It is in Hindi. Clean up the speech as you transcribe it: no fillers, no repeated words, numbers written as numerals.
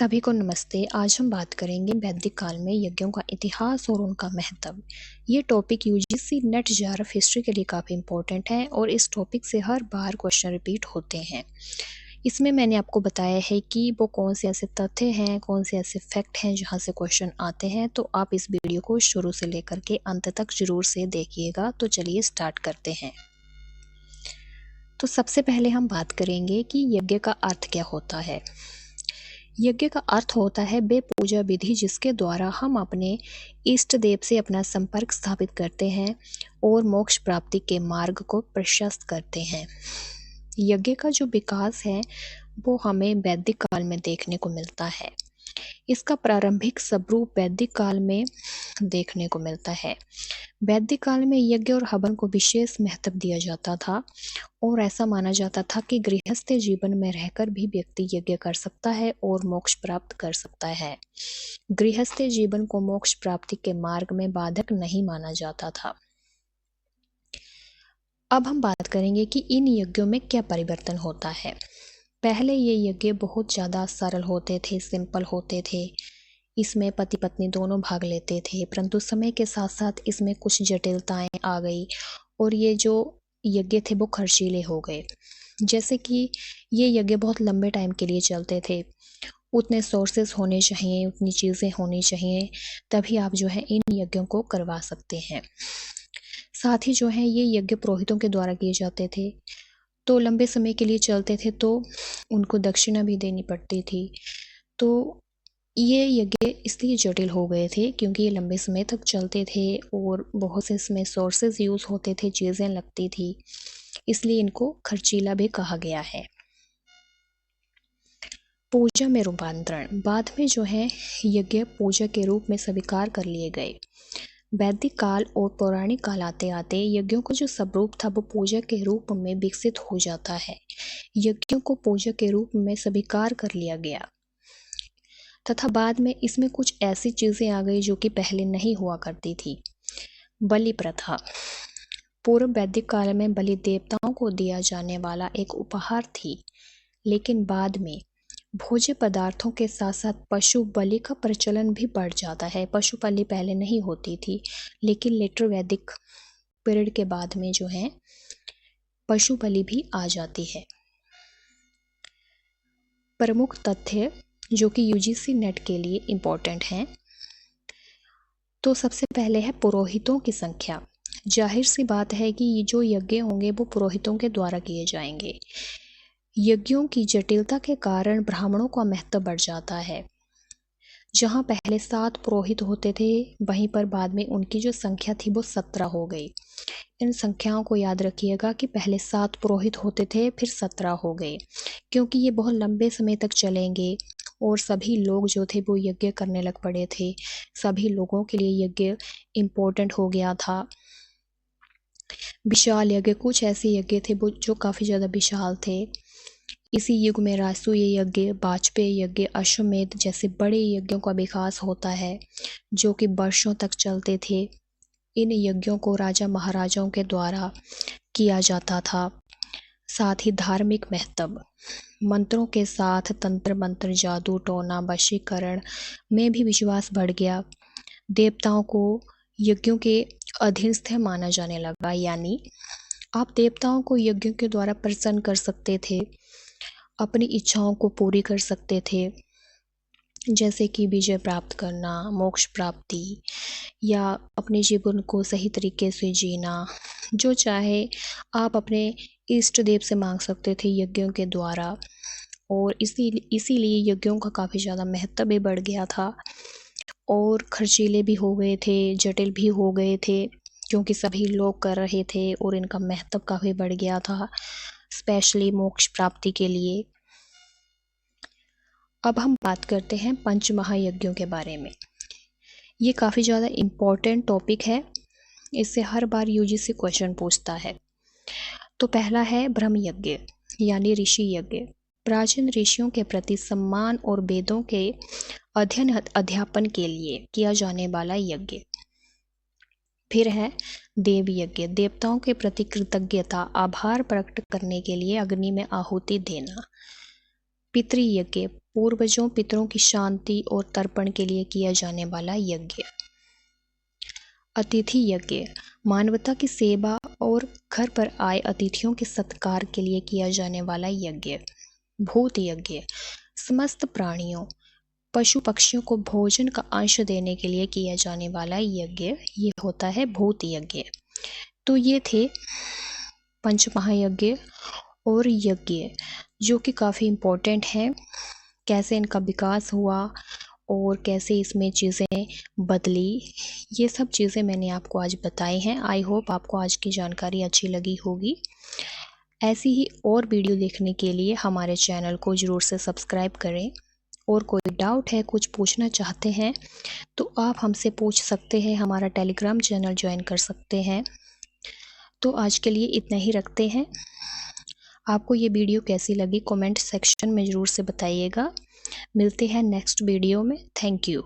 सभी को नमस्ते। आज हम बात करेंगे वैदिक काल में यज्ञों का इतिहास और उनका महत्व। ये topic UGC net JRF history के लिए काफ़ी इम्पोर्टेंट है और इस टॉपिक से हर बार क्वेश्चन रिपीट होते हैं। इसमें मैंने आपको बताया है कि वो कौन से ऐसे तथ्य हैं, कौन से ऐसे फैक्ट हैं जहाँ से क्वेश्चन आते हैं। तो आप इस वीडियो को शुरू से लेकर के अंत तक जरूर से देखिएगा। तो चलिए स्टार्ट करते हैं। तो सबसे पहले हम बात करेंगे कि यज्ञ का अर्थ क्या होता है। यज्ञ का अर्थ होता है वे पूजा विधि जिसके द्वारा हम अपने इष्ट देव से अपना संपर्क स्थापित करते हैं और मोक्ष प्राप्ति के मार्ग को प्रशस्त करते हैं। यज्ञ का जो विकास है वो हमें वैदिक काल में देखने को मिलता है। इसका प्रारंभिक स्वरूप वैदिक काल में देखने को मिलता है। वैदिक काल में यज्ञ और हवन को विशेष महत्व दिया जाता था और ऐसा माना जाता था कि गृहस्थ जीवन में रहकर भी व्यक्ति यज्ञ कर सकता है और मोक्ष प्राप्त कर सकता है। गृहस्थ जीवन को मोक्ष प्राप्ति के मार्ग में बाधक नहीं माना जाता था। अब हम बात करेंगे कि इन यज्ञों में क्या परिवर्तन होता है। पहले ये यज्ञ बहुत ज़्यादा सरल होते थे, सिंपल होते थे। इसमें पति पत्नी दोनों भाग लेते थे, परंतु समय के साथ साथ इसमें कुछ जटिलताएं आ गई और ये जो यज्ञ थे वो खर्चीले हो गए। जैसे कि ये यज्ञ बहुत लंबे टाइम के लिए चलते थे, उतने सोर्सेस होने चाहिए, उतनी चीज़ें होनी चाहिए, तभी आप जो है इन यज्ञों को करवा सकते हैं। साथ ही जो है ये यज्ञ पुरोहितों के द्वारा किए जाते थे, तो लंबे समय के लिए चलते थे, तो उनको दक्षिणा भी देनी पड़ती थी। तो ये यज्ञ इसलिए जटिल हो गए थे क्योंकि ये लंबे समय तक चलते थे और बहुत से इसमें सोर्सेज यूज़ होते थे, चीज़ें लगती थी, इसलिए इनको खर्चीला भी कहा गया है। पूजा में रूपांतरण। बाद में जो है यज्ञ पूजा के रूप में स्वीकार कर लिए गए। वैदिक काल और पौराणिक काल आते आते यज्ञों का जो स्वरूप था वो पूजा के रूप में विकसित हो जाता है। यज्ञों को पूजा के रूप में स्वीकार कर लिया गया तथा बाद में इसमें कुछ ऐसी चीज़ें आ गई जो कि पहले नहीं हुआ करती थी। बलि प्रथा। पूर्व वैदिक काल में बलि देवताओं को दिया जाने वाला एक उपहार थी, लेकिन बाद में भोज्य पदार्थों के साथ साथ पशु बलि का प्रचलन भी बढ़ जाता है। पशु बलि पहले नहीं होती थी, लेकिन लेटर वैदिक पीरियड के बाद में जो है पशु बलि भी आ जाती है। प्रमुख तथ्य जो कि यूजीसी नेट के लिए इम्पोर्टेंट हैं, तो सबसे पहले है पुरोहितों की संख्या। जाहिर सी बात है कि ये जो यज्ञ होंगे वो पुरोहितों के द्वारा किए जाएंगे। यज्ञों की जटिलता के कारण ब्राह्मणों का महत्व बढ़ जाता है। जहाँ पहले 7 पुरोहित होते थे, वहीं पर बाद में उनकी जो संख्या थी वो 17 हो गई। इन संख्याओं को याद रखिएगा कि पहले 7 पुरोहित होते थे, फिर 17 हो गए, क्योंकि ये बहुत लंबे समय तक चलेंगे और सभी लोग जो थे वो यज्ञ करने लग पड़े थे। सभी लोगों के लिए यज्ञ इम्पोर्टेंट हो गया था। विशाल यज्ञ, कुछ ऐसे यज्ञ थे वो जो काफ़ी ज़्यादा विशाल थे। इसी युग में राजसूय यज्ञ, वाजपेय यज्ञ, अश्वमेध जैसे बड़े यज्ञों का विकास होता है जो कि वर्षों तक चलते थे। इन यज्ञों को राजा महाराजाओं के द्वारा किया जाता था। साथ ही धार्मिक महत्व। मंत्रों के साथ तंत्र मंत्र, जादू टोना, वशीकरण में भी विश्वास बढ़ गया। देवताओं को यज्ञों के अधीनस्थ माना जाने लगा, यानी आप देवताओं को यज्ञों के द्वारा प्रसन्न कर सकते थे, अपनी इच्छाओं को पूरी कर सकते थे, जैसे कि विजय प्राप्त करना, मोक्ष प्राप्ति, या अपने जीवन को सही तरीके से जीना। जो चाहे आप अपने इष्ट देव से मांग सकते थे यज्ञों के द्वारा, और इसीलिए यज्ञों का काफ़ी ज़्यादा महत्व भी बढ़ गया था और खर्चीले भी हो गए थे, जटिल भी हो गए थे, क्योंकि सभी लोग कर रहे थे और इनका महत्व काफ़ी बढ़ गया था, स्पेशली मोक्ष प्राप्ति के लिए। अब हम बात करते हैं पंच महायज्ञों के बारे में। ये काफ़ी ज़्यादा इम्पोर्टेंट टॉपिक है, इससे हर बार यूजीसी क्वेश्चन पूछता है। तो पहला है ब्रह्म यज्ञ यानी ऋषि यज्ञ। प्राचीन ऋषियों के प्रति सम्मान और वेदों के अध्ययन अध्यापन के लिए किया जाने वाला यज्ञ। फिर है देव यज्ञ, देवताओं के प्रति कृतज्ञता, आभार प्रकट करने के लिए अग्नि में आहुति देना। पितृयज्ञ, पूर्वजों पितरों की शांति और तर्पण के लिए किया जाने वाला यज्ञ। अतिथि यज्ञ, मानवता की सेवा और घर पर आए अतिथियों के सत्कार के लिए किया जाने वाला यज्ञ। भूत यज्ञ, समस्त प्राणियों पशु पक्षियों को भोजन का अंश देने के लिए किया जाने वाला यज्ञ, ये होता है भूत यज्ञ। तो ये थे पंच महायज्ञ और यज्ञ, जो कि काफ़ी इम्पोर्टेंट हैं, कैसे इनका विकास हुआ और कैसे इसमें चीज़ें बदली, ये सब चीज़ें मैंने आपको आज बताई हैं। आई होप आपको आज की जानकारी अच्छी लगी होगी। ऐसी ही और वीडियो देखने के लिए हमारे चैनल को ज़रूर से सब्सक्राइब करें। और कोई डाउट है, कुछ पूछना चाहते हैं तो आप हमसे पूछ सकते हैं, हमारा टेलीग्राम चैनल ज्वाइन कर सकते हैं। तो आज के लिए इतना ही रखते हैं। आपको ये वीडियो कैसी लगी कमेंट सेक्शन में ज़रूर से बताइएगा। मिलते हैं नेक्स्ट वीडियो में। Thank you.